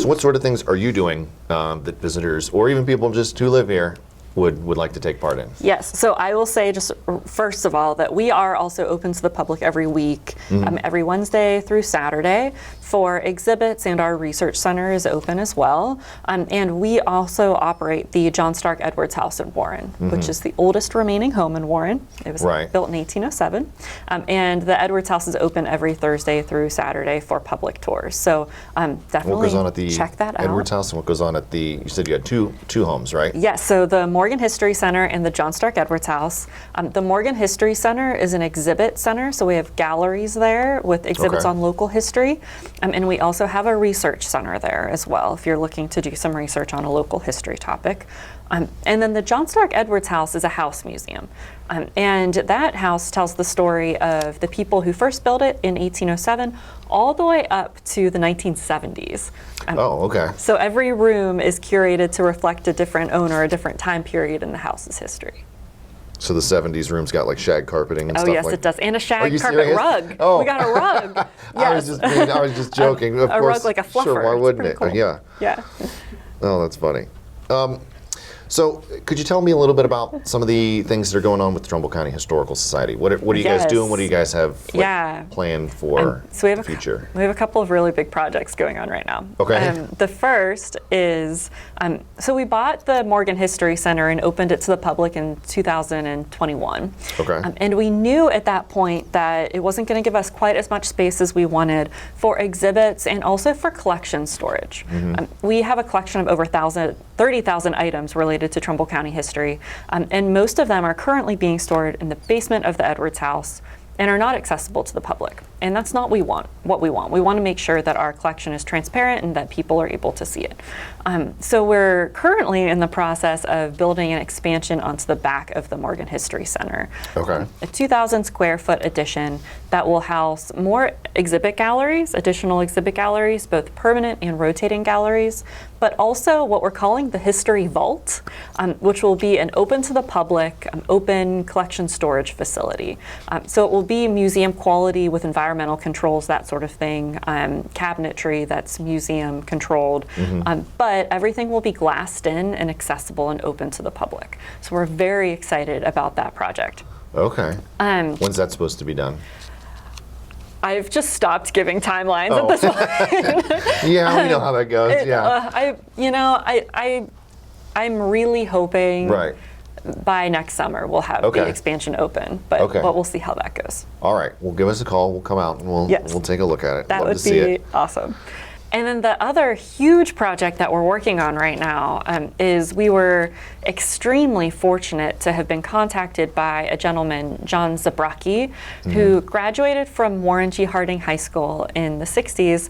So what sort of things are you doing that visitors or even people just who live here would like to take part in? Yes, so I will say just first of all that we are also open to the public every week, every Wednesday through Saturday for exhibits, and our research center is open as well. And we also operate the John Stark Edwards House in Warren, which is the oldest remaining home in Warren. It was built in 1807. And the Edwards House is open every Thursday through Saturday for public tours. So definitely what goes on at the check that Edwards out. House, and what goes on at the, you said you had two homes, right? Yes, so the Morgan History Center and the John Stark Edwards House. The Morgan History Center is an exhibit center, so we have galleries there with exhibits on local history. And we also have a research center there as well, if you're looking to do some research on a local history topic. And then the John Stark Edwards House is a house museum. And that house tells the story of the people who first built it in 1807 all the way up to the 1970s. So every room is curated to reflect a different owner, a different time period in the house's history. So the 70s room's got like shag carpeting and stuff yes, like it does. And a shag carpet serious? rug. Oh. We got a rug. Yes. I was just joking. Of a course, rug like a fluffer. Sure, why wouldn't it? Cool. Yeah. Yeah. Oh, that's funny. So could you tell me a little bit about some of the things that are going on with the Trumbull County Historical Society? What are you guys doing? What do you guys have planned for the future? We have a couple of really big projects going on right now. Okay. The first is, so we bought the Morgan History Center and opened it to the public in 2021. Okay. And we knew at that point that it wasn't going to give us quite as much space as we wanted for exhibits and also for collection storage. We have a collection of over 30,000 items related to Trumbull County history, and most of them are currently being stored in the basement of the Edwards House and are not accessible to the public. And that's not what we want. We want to make sure that our collection is transparent and that people are able to see it. So we're currently in the process of building an expansion onto the back of the Morgan History Center. Okay. A 2,000 square foot addition that will house more exhibit galleries, additional exhibit galleries, both permanent and rotating galleries, but also what we're calling the History Vault, which will be an open to the public, open collection storage facility. So it will be museum quality with environmental controls, that sort of thing, cabinetry that's museum controlled, but everything will be glassed in and accessible and open to the public. So we're very excited about that project. Okay. When's that supposed to be done? I've just stopped giving timelines at this point. Yeah, we know how that goes. I'm really hoping by next summer we'll have the expansion open, but we'll see how that goes. All right, well, give us a call. We'll come out and we'll take a look at it. That would be awesome. And then the other huge project that we're working on right now is we were extremely fortunate to have been contacted by a gentleman, John Zabrocki, who graduated from Warren G. Harding High School in the 60s.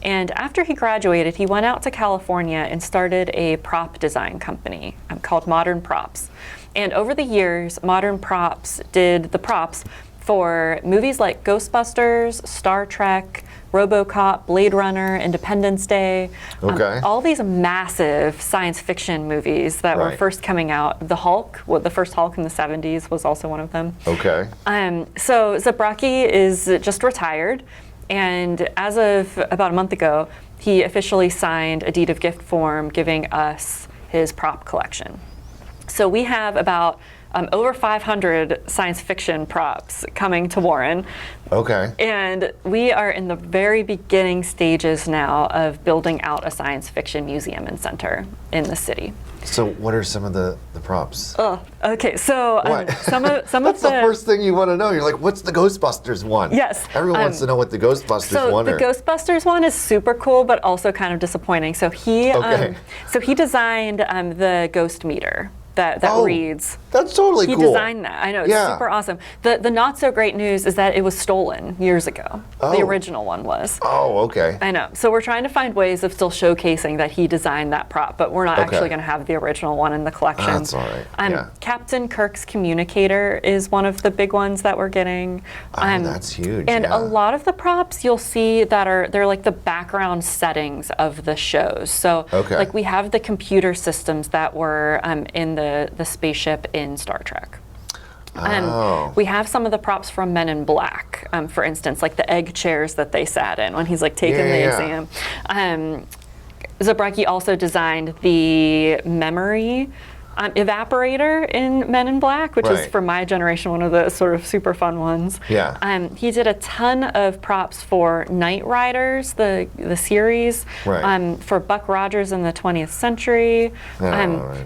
And after he graduated, he went out to California and started a prop design company called Modern Props. And over the years, Modern Props did the props for movies like Ghostbusters, Star Trek, RoboCop, Blade Runner, Independence Day, all these massive science fiction movies that were first coming out. The Hulk, the first Hulk in the 70s was also one of them. Okay. So Zabrocki is just retired, and as of about a month ago, he officially signed a deed of gift form giving us his prop collection. So we have about over 500 science fiction props coming to Warren. Okay. And we are in the very beginning stages now of building out a science fiction museum and center in the city. So what are some of the props? Okay, so some of That's the first thing you want to know. You're like, what's the Ghostbusters one? Yes. Everyone wants to know what the Ghostbusters one is. So the Ghostbusters one is super cool, but also kind of disappointing. So he designed the ghost meter that reads. That's totally cool. He designed that. I know, it's super awesome. The not so great news is that it was stolen years ago. The original one was. Oh, okay. I know. So we're trying to find ways of still showcasing that he designed that prop, but we're not actually going to have the original one in the collection. That's all right. Captain Kirk's communicator is one of the big ones that we're getting. That's huge. And a lot of the props you'll see that they're like the background settings of the shows. So like we have the computer systems that were in the spaceship in Star Trek. We have some of the props from Men in Black, for instance, like the egg chairs that they sat in when he's like taking the exam. Zabrecky also designed the memory evaporator in Men in Black, which is, for my generation, one of the sort of super fun ones. Yeah. He did a ton of props for Knight Riders, the series, for Buck Rogers in the 20th century.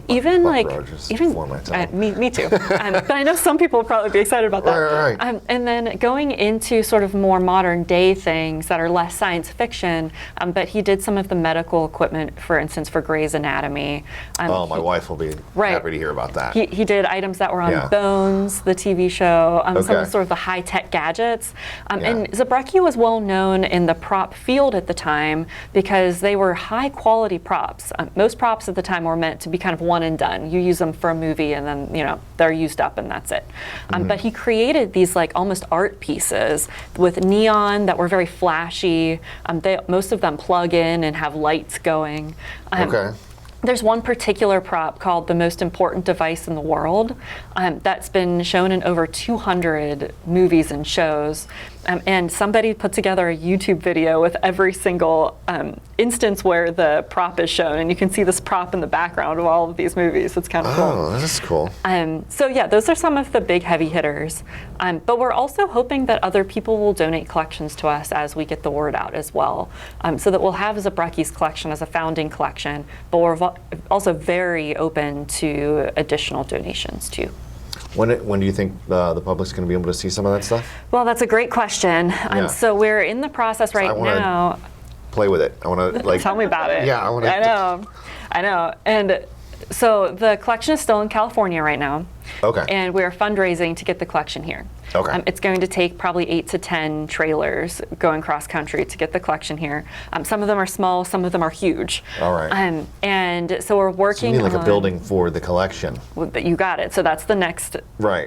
Even Buck like, Rogers even before my time. me too. But I know some people will probably be excited about that. Right. And then going into sort of more modern day things that are less science fiction, but he did some of the medical equipment, for instance, for Grey's Anatomy. My wife will be happy to hear about that. He did items that were on Bones, the TV show, some of the sort of the high-tech gadgets. And Zabrecky was well known in the prop field at the time because they were high-quality props. Most props at the time were meant to be kind of one and done. You use them for a movie and then, you know, they're used up and that's it. But he created these like almost art pieces with neon that were very flashy. Most of them plug in and have lights going. There's one particular prop called the most important device in the world that's been shown in over 200 movies and shows. And somebody put together a YouTube video with every single instance where the prop is shown. And you can see this prop in the background of all of these movies. It's kind of cool. Oh, that's cool. So yeah, those are some of the big heavy hitters. But we're also hoping that other people will donate collections to us as we get the word out as well. So that we'll have Zabrecky's collection as a founding collection, but we're also very open to additional donations too. When do you think the public's going to be able to see some of that stuff? Well, that's a great question. So we're in the process right now. Play with it. I want to like. Tell me about it. Yeah, I want to. I know. And so the collection is still in California right now. Okay. And we're fundraising to get the collection here. Okay. It's going to take probably 8 to 10 trailers going cross country to get the collection here. Some of them are small, some of them are huge. All right. And so we're working on... So you mean like a building for the collection? You got it. So that's the next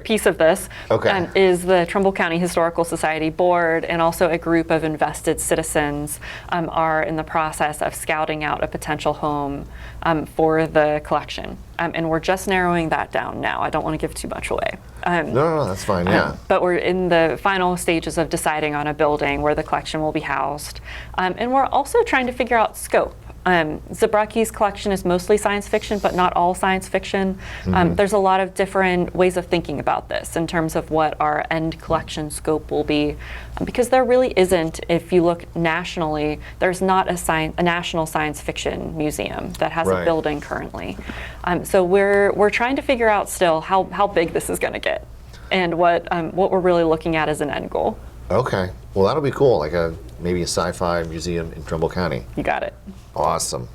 piece of this. Okay. Is the Trumbull County Historical Society Board and also a group of invested citizens are in the process of scouting out a potential home for the collection. And we're just narrowing that down now. I don't want to give too much away. No, that's fine, yeah. But we're in the final stages of deciding on a building where the collection will be housed. And we're also trying to figure out scope. Zabrecky's collection is mostly science fiction, but not all science fiction. There's a lot of different ways of thinking about this in terms of what our end collection scope will be. Because there really isn't, if you look nationally, there's not a national science fiction museum that has a building currently. So we're trying to figure out still how big this is going to get and what we're really looking at as an end goal. Okay. Well, that'll be cool, like maybe a sci-fi museum in Trumbull County. You got it. Awesome.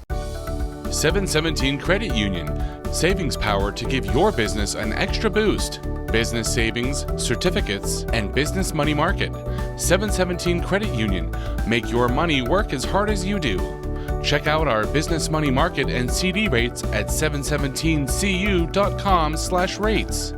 717 Credit Union. Savings power to give your business an extra boost. Business savings, certificates, and business money market. 717 Credit Union. Make your money work as hard as you do. Check out our business money market and CD rates at 717cu.com/rates.